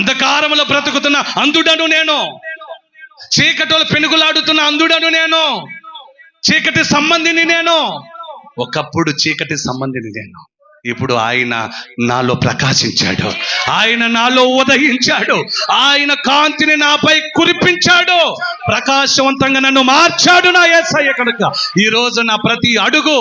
అంధకారములో బ్రతుకుతున్న అంధుడను నేను, చీకటిలో పెనుగులాడుతున్న అంధుడను నేను, చీకటి సంబంధిని నేను. ఒకప్పుడు చీకటి సంబంధిని నేను, ఇప్పుడు ఆయన నాలో ప్రకాశించాడు, ఆయన నాలో ఉదయించాడు, ఆయన కాంతిని నాపై కురిపించాడు, ప్రకాశవంతంగా నన్ను మార్చాడు నా యేసయ్య. కనుక ఈ రోజు నా ప్రతి అడుగు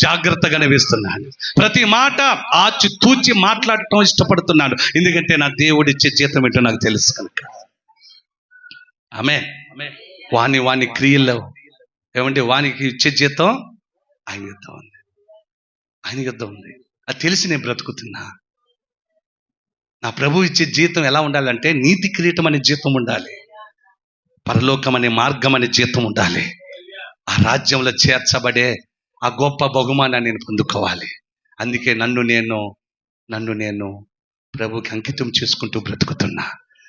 జాగ్రత్తగానే వేస్తున్నాను, ప్రతి మాట ఆచి తూచి మాట్లాడటం ఇష్టపడుతున్నాను. ఎందుకంటే నా దేవుడిచ్చే జీతం ఏంటో నాకు తెలుసు కనుక. వాని క్రియల్లో ఏమంటే వానికి ఇచ్చే జీతం ఆయన యుద్ధం ఉంది, ఆయన యుద్ధం ఉంది. అది తెలిసి నేను బ్రతుకుతున్నా. నా ప్రభు ఇచ్చే జీతం ఎలా ఉండాలంటే నీతి కిరీటం అనే జీతం ఉండాలి, పరలోకం అనే మార్గం అనే జీతం ఉండాలి. ఆ రాజ్యంలో చేర్చబడే ఆ గొప్ప బహుమానాన్ని నేను పొందుకోవాలి. అందుకే నన్ను నేను ప్రభుకి అంకితం చేసుకుంటూ బ్రతుకుతున్నా.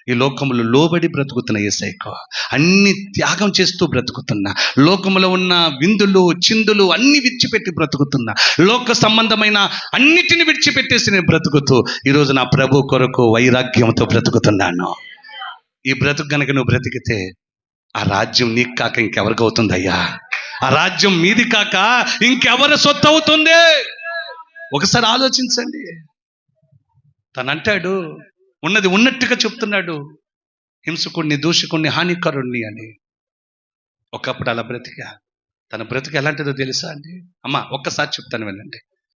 ఈ లోకంలో లోబడి బ్రతుకుతున్న యేసయ్యకు అన్ని త్యాగం చేస్తూ బ్రతుకుతున్నా. లోకంలో ఉన్న విందులు చిందులు అన్ని విడిచిపెట్టి బ్రతుకుతున్నా. లోక సంబంధమైన అన్నిటిని విడిచిపెట్టేసి నేను బ్రతుకుతూ ఈరోజు నా ప్రభు కొరకు వైరాగ్యంతో బ్రతుకుతున్నాను. ఈ బ్రతుకు కనుక నువ్వు బ్రతికితే ఆ రాజ్యం నీకు కాక ఇంకెవరికి అవుతుందయ్యా? ఆ రాజ్యం మీది కాక ఇంకెవరి సొత్తు అవుతుంది? ఒకసారి ఆలోచించండి. తనంటాడు, ఉన్నది ఉన్నట్టుగా చెప్తున్నాడు, హింసకుడిని, దూషకుడిని, హానికరుణ్ణి అని. ఒకప్పుడు అలా బ్రతిక తన బ్రతిక ఎలాంటిదో తెలుసా అండి? అమ్మ ఒక్కసారి చెప్తాను వినండి.